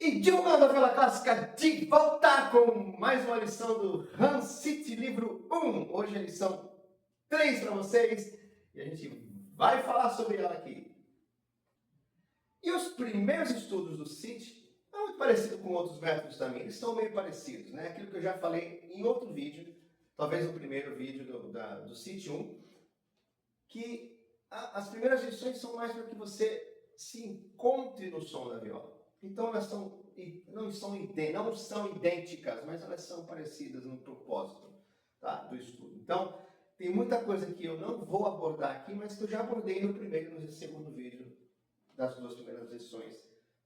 E divulgando a viola clássica de volta com mais uma lição do Hans City, livro 1. Hoje é a lição 3 para vocês e a gente vai falar sobre ela aqui. E os primeiros estudos do City é muito parecido com outros métodos também, eles são meio parecidos, né? Aquilo que eu já falei em outro vídeo, talvez no primeiro vídeo do City 1, que as primeiras lições são mais para que você se encontre no som da viola. Então elas não são idênticas, mas elas são parecidas no propósito, tá, do estudo. Então, tem muita coisa que eu não vou abordar aqui, mas que eu já abordei no primeiro e no segundo vídeo das duas primeiras lições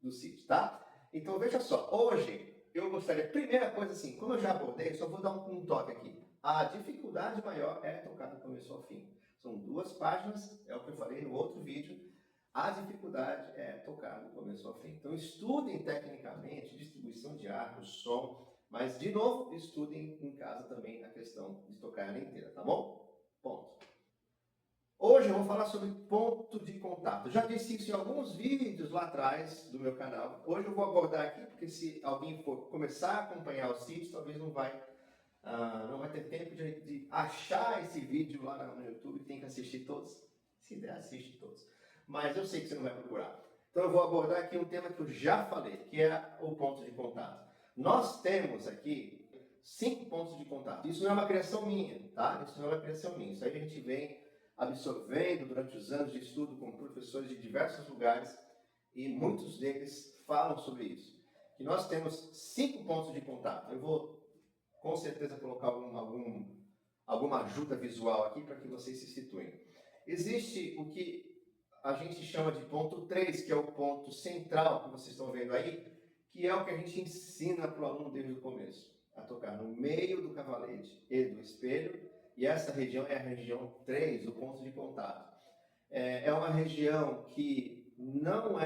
do City, tá? Então veja só, hoje eu gostaria, primeira coisa assim, como eu já abordei, só vou dar um toque aqui. A dificuldade maior é tocar do começo ao fim. São 2 páginas, é o que eu falei no outro vídeo. A dificuldade é tocar do começo ao fim. Então estudem tecnicamente, distribuição de arco, som, mas de novo, estudem em casa também a questão de tocar ela inteira, tá bom? Ponto. Hoje eu vou falar sobre ponto de contato. Eu já disse isso em alguns vídeos lá atrás do meu canal. Hoje eu vou abordar aqui, porque se alguém for começar a acompanhar os vídeos, talvez não vai ter tempo de achar esse vídeo lá no YouTube, tem que assistir todos. Se der, assiste todos. Mas eu sei que você não vai procurar. Então eu vou abordar aqui um tema que eu já falei, que é o ponto de contato. Nós temos aqui 5 pontos de contato. Isso não é uma criação minha, tá? Isso não é uma criação minha. Isso aí a gente vem absorvendo durante os anos de estudo com professores de diversos lugares e muitos deles falam sobre isso. Que nós temos 5 pontos de contato. Eu vou com certeza colocar alguma ajuda visual aqui para que vocês se situem. Existe o que a gente chama de ponto 3, que é o ponto central que vocês estão vendo aí, que é o que a gente ensina para o aluno desde o começo, a tocar no meio do cavalete e do espelho, e essa região é a região 3, o ponto de contato. É uma região que não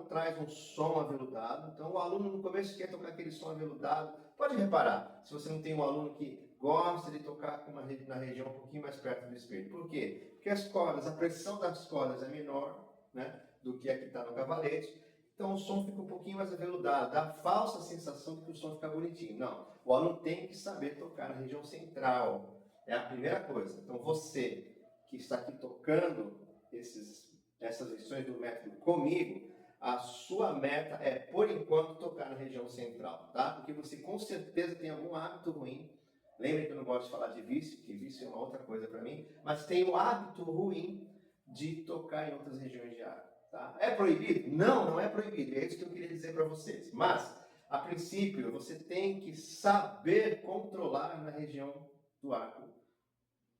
traz um som aveludado, então o aluno no começo quer tocar aquele som aveludado. Pode reparar, se você não tem um aluno que gosta de tocar na região um pouquinho mais perto do espelho. Por quê? Porque as cordas, a pressão das cordas é menor, né, do que a que está no cavalete, então o som fica um pouquinho mais aveludado, dá a falsa sensação de que o som fica bonitinho. Não, o aluno tem que saber tocar na região central, é a primeira coisa. Então você que está aqui tocando essas lições do método comigo, a sua meta é, por enquanto, tocar na região central, tá? Porque você com certeza tem algum hábito ruim. Lembre que eu não gosto de falar de vício, que vício é uma outra coisa para mim, mas tem o hábito ruim de tocar em outras regiões de arco, tá? É proibido? Não, não é proibido. É isso que eu queria dizer para vocês. Mas, a princípio, você tem que saber controlar na região do arco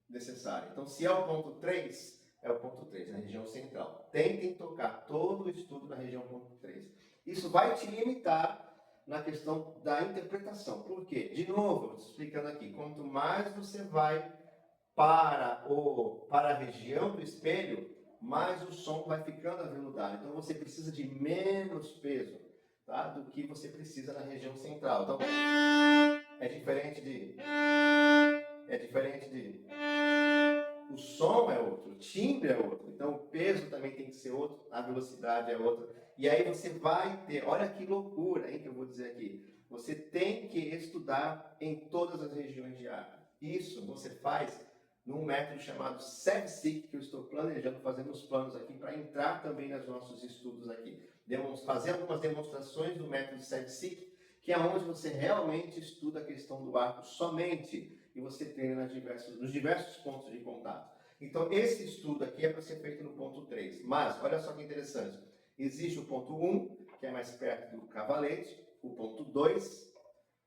necessário. Então, se é o ponto 3, é o ponto 3, na região central. Tentem tocar todo o estudo na região ponto 3. Isso vai te limitar na questão da interpretação. Por quê? De novo, explicando aqui, quanto mais você vai para a região do espelho, mais o som vai ficando aveludado. Então, você precisa de menos peso, tá, do que você precisa na região central. Então, é diferente de... O som é outro, o timbre é outro, então o peso também tem que ser outro, a velocidade é outra. E aí você vai ter, olha que loucura, hein, que eu vou dizer aqui. Você tem que estudar em todas as regiões de arco. Isso você faz num método chamado SEVSIC, que eu estou planejando, fazendo os planos aqui para entrar também nos nossos estudos aqui. Fazer algumas demonstrações do método SEVSIC, que é onde você realmente estuda a questão do arco somente, e você treina nos diversos pontos de contato. Então, esse estudo aqui é para ser feito no ponto 3. Mas, olha só que interessante. Existe o ponto 1, que é mais perto do cavalete, o ponto 2,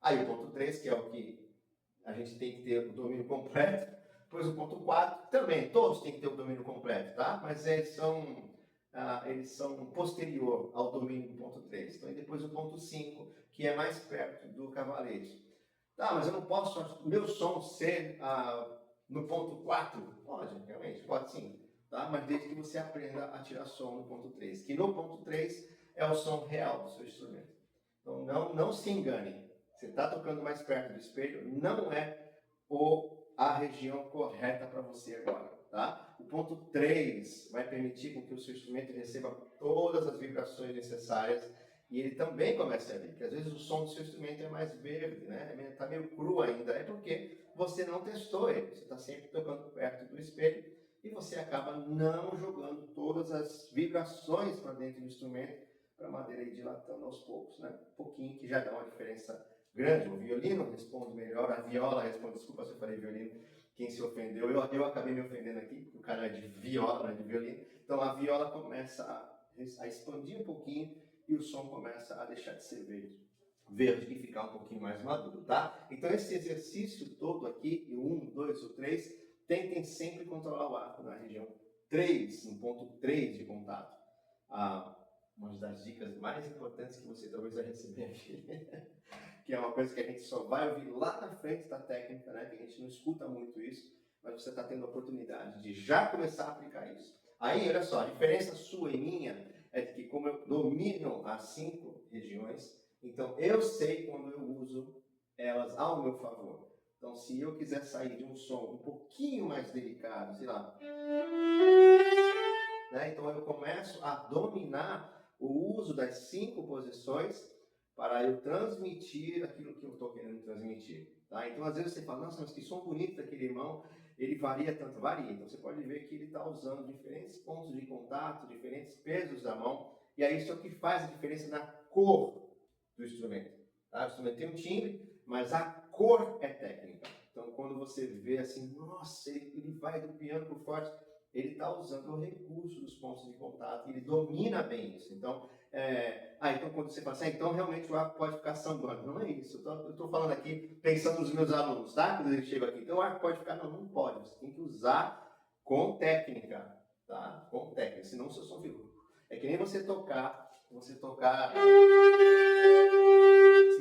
aí o ponto 3, que é o que a gente tem que ter o domínio completo, depois o ponto 4, também, todos têm que ter o domínio completo, tá? Mas eles são posterior ao domínio do ponto 3. Então, e depois o ponto 5, que é mais perto do cavalete. Tá, mas eu não posso, meu som ser no ponto 4? Pode, realmente, pode sim. Tá? Mas desde que você aprenda a tirar som no ponto 3. Que no ponto 3 é o som real do seu instrumento. Então não se engane. Você está tocando mais perto do espelho, não é a região correta para você agora. Tá? O ponto 3 vai permitir com que o seu instrumento receba todas as vibrações necessárias E ele também começa a ver que às vezes o som do seu instrumento é mais verde, né? Está meio cru ainda. É porque você não testou ele. Você está sempre tocando perto do espelho e você acaba não jogando todas as vibrações para dentro do instrumento, para a madeira ir dilatando aos poucos, né? Um pouquinho que já dá uma diferença grande. O violino responde melhor, a viola responde, desculpa se eu falei violino, quem se ofendeu, eu acabei me ofendendo aqui, porque o cara é de viola, não é de violino. Então a viola começa a expandir um pouquinho e o som começa a deixar de ser verde e ficar um pouquinho mais maduro, tá? Então esse exercício todo aqui, o 1, 2 ou 3, tentem sempre controlar o arco na região 3, no ponto 3 de contato. Uma das dicas mais importantes que você talvez vai receber aqui, que é uma coisa que a gente só vai ouvir lá na frente da técnica, né? Que a gente não escuta muito isso, mas você está tendo a oportunidade de já começar a aplicar isso. Aí, olha só, a diferença sua e minha é de que como eu domino as 5 regiões, então eu sei quando eu uso elas ao meu favor. Então, se eu quiser sair de um som um pouquinho mais delicado, sei lá, né? Então eu começo a dominar o uso das 5 posições para eu transmitir aquilo que eu estou querendo transmitir. Tá? Então, às vezes você fala, nossa, mas que som bonito daquele irmão, ele varia tanto, varia. Então, você pode ver que ele está usando diferentes pontos de contato, diferentes pesos da mão, e aí isso é o que faz a diferença na cor do instrumento. Tá? O instrumento tem um timbre, mas a cor é técnica. Então, quando você vê assim, nossa, ele vai do piano para o forte, ele está usando o recurso dos pontos de contato, ele domina bem isso. Então, então quando você fala assim, então realmente o arco pode ficar sambando. Não é isso, eu estou falando aqui pensando nos meus alunos, tá? Quando eles chegam aqui, então o arco pode ficar, não pode, você tem que usar com técnica, tá? Com técnica, senão o seu som fica. É que nem você tocar se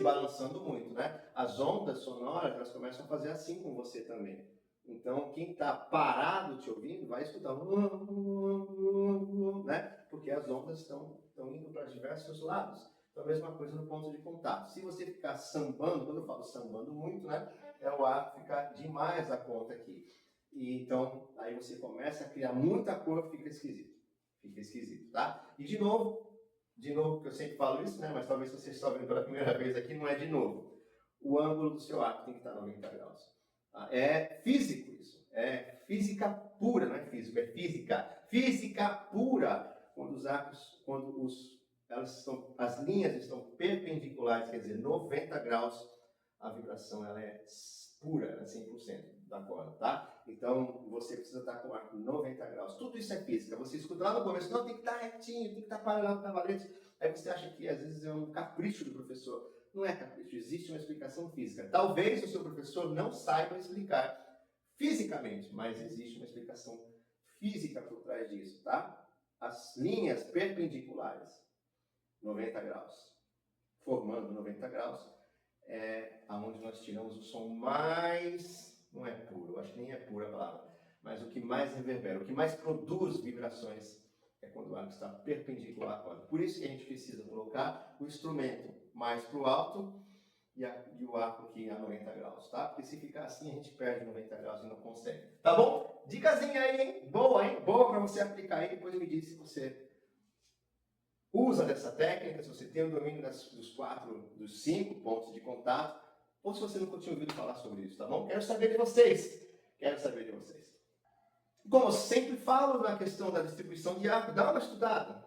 balançando muito, né? As ondas sonoras, elas começam a fazer assim com você também. Então, quem está parado te ouvindo vai escutar, né? Porque as ondas estão indo para diversos lados. Então, a mesma coisa no ponto de contato. Se você ficar sambando, quando eu falo sambando muito, né? É o ar ficar demais da conta aqui. E então, aí você começa a criar muita cor, fica esquisito. Fica esquisito, tá? E de novo, porque eu sempre falo isso, né? Mas talvez você está vendo pela primeira vez aqui, não é de novo. O ângulo do seu arco tem que estar 90 graus. É físico isso. É física pura, não é físico, é física. Física pura. Quando os arcos, as linhas estão perpendiculares, quer dizer, 90 graus, a vibração ela é pura, ela é 100% da corda, tá? Então, você precisa estar com o arco 90 graus. Tudo isso é física. Você escuta lá no começo, não, tem que estar retinho, tem que estar paralelo com a valente. Aí você acha que, às vezes, é um capricho do professor. Não é capricho, existe uma explicação física. Talvez o seu professor não saiba explicar fisicamente, mas existe uma explicação física por trás disso, tá? As linhas perpendiculares, 90 graus, formando 90 graus, é aonde nós tiramos o som mais, não é puro, eu acho que nem é pura a palavra, mas o que mais reverbera, o que mais produz vibrações é quando o arco está perpendicular à corda. Por isso que a gente precisa colocar o instrumento mais para o alto e o arco aqui a 90 graus, tá? Porque se ficar assim, a gente perde 90 graus e não consegue. Tá bom? Dicasinha aí, hein? Boa para você aplicar aí. Depois me diz se você usa dessa técnica, se você tem o domínio dos 5 pontos de contato, ou se você nunca tinha ouvido falar sobre isso, tá bom? Quero saber de vocês. Como eu sempre falo na questão da distribuição de arco, dá uma estudada,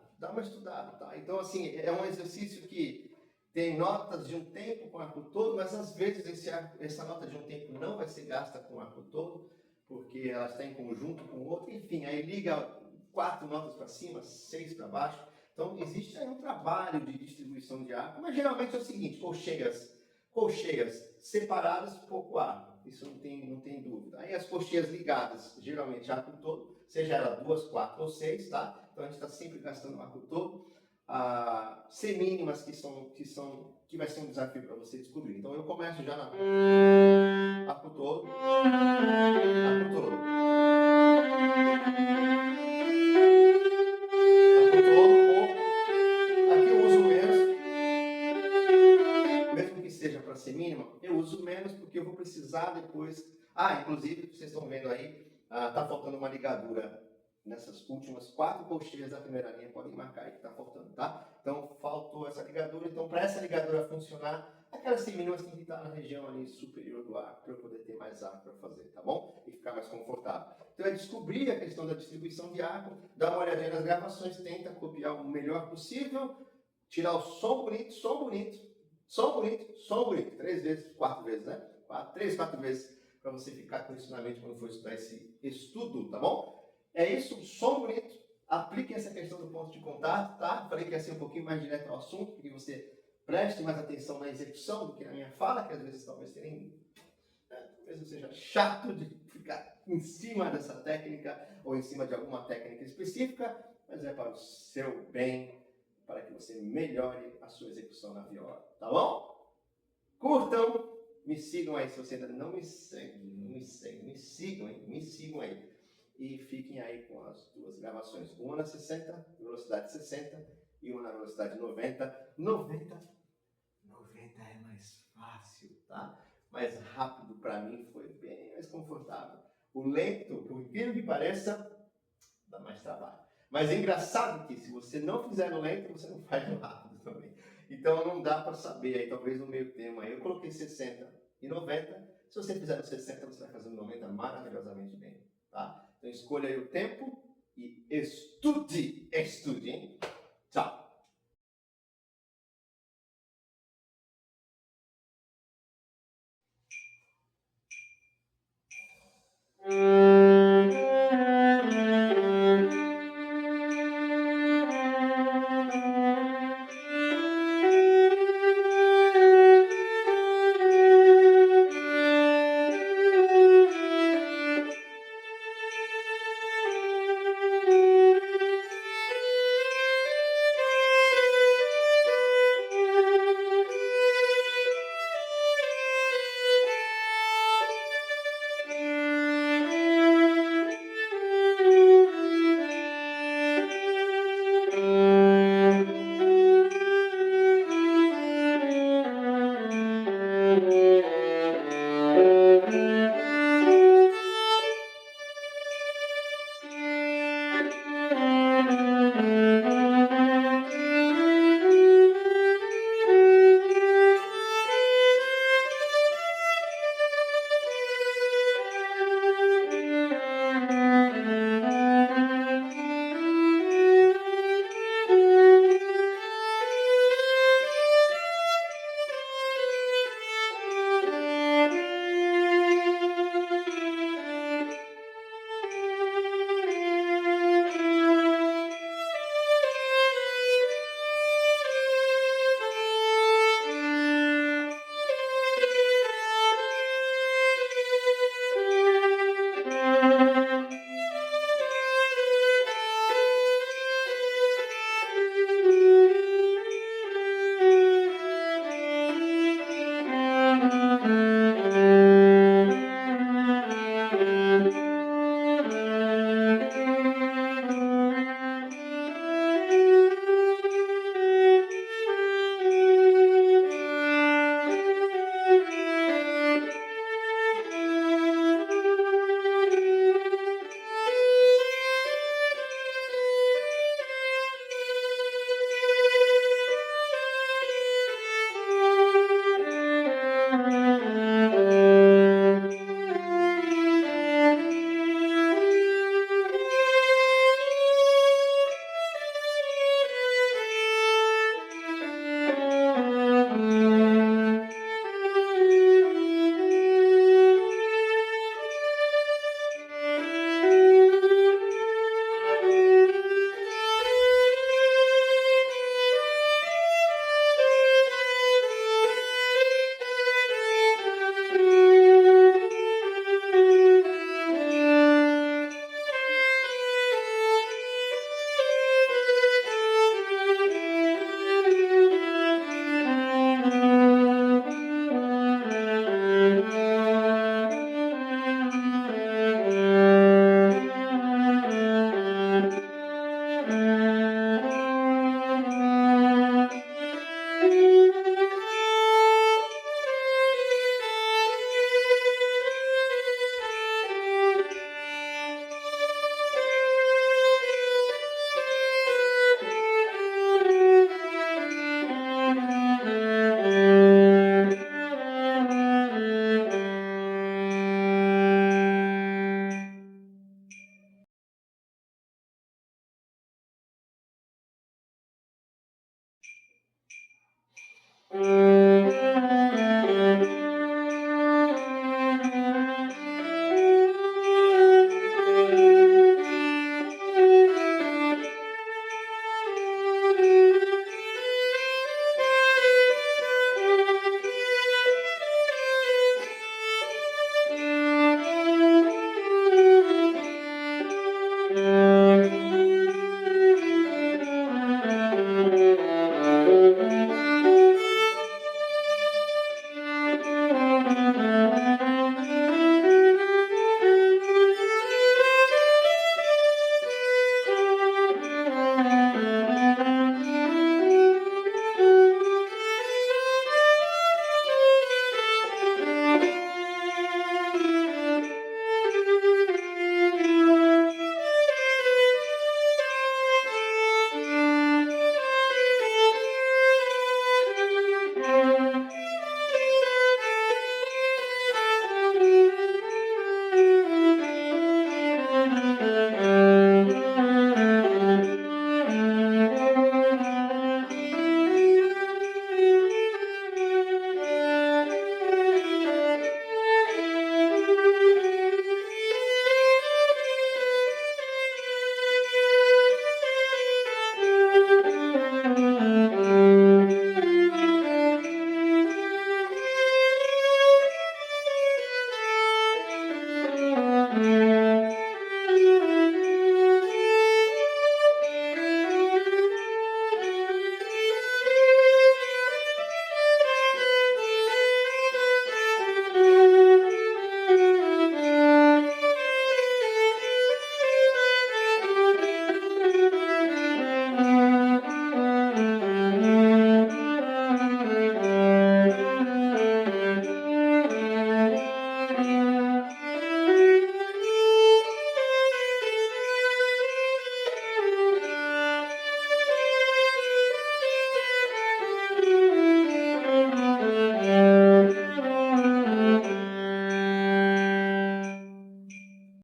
tá? Então, assim, é um exercício que tem notas de um tempo com o arco todo, mas às vezes essa nota de um tempo não vai ser gasta com o arco todo, porque ela está em conjunto com o outro, enfim, aí liga 4 notas para cima, 6 para baixo. Então, existe aí um trabalho de distribuição de arco, mas geralmente é o seguinte, colcheias separadas, pouco arco. Isso não tem dúvida. Aí as coxinhas ligadas, geralmente arco todo, seja ela 2, 4 ou 6, tá? Então a gente está sempre gastando arco todo. Semínimas que vai ser um desafio para você descobrir. Então eu começo já na arco todo, arco todo. Arco todo, aqui eu uso menos. Mesmo que seja para semínima, eu uso menos porque eu vou precisar depois. Inclusive, vocês estão vendo aí, tá faltando uma ligadura nessas últimas 4 colcheias da primeira linha, podem marcar aí que está faltando, tá? Então, faltou essa ligadura. Então, para essa ligadura funcionar, aquelas semínimas têm que estar na região ali superior do arco, para eu poder ter mais arco para fazer, tá bom? E ficar mais confortável. Então, é descobrir a questão da distribuição de arco, dar uma olhadinha nas gravações, tenta copiar o melhor possível, tirar o som bonito, som bonito, som bonito, som bonito. 3 vezes, 4 vezes, né? 3, 4 vezes, para você ficar com isso na mente quando for estudar esse estudo, tá bom? É isso, som bonito. Aplique essa questão do ponto de contato, tá? Falei que ia ser um pouquinho mais direto ao assunto, porque você preste mais atenção na execução do que na minha fala, que às vezes talvez talvez eu seja chato de ficar em cima dessa técnica ou em cima de alguma técnica específica, mas é para o seu bem, para que você melhore a sua execução na viola, tá bom? Curtam, me sigam aí, se você ainda não me segue, me sigam, hein? Me sigam aí. E fiquem aí com as 2 gravações, uma na 60, velocidade 60 e uma na velocidade 90. 90 é mais fácil, tá? Mais rápido para mim, foi bem mais confortável. O lento, por incrível que pareça, dá mais trabalho. Mas é engraçado que se você não fizer no lento, você não faz no rápido também. Então não dá para saber, aí talvez no meio termo aí. Eu coloquei 60 e 90. Se você fizer no 60, você vai fazer no 90 maravilhosamente bem, tá? Então escolha aí o tempo e estude, hein? Tchau!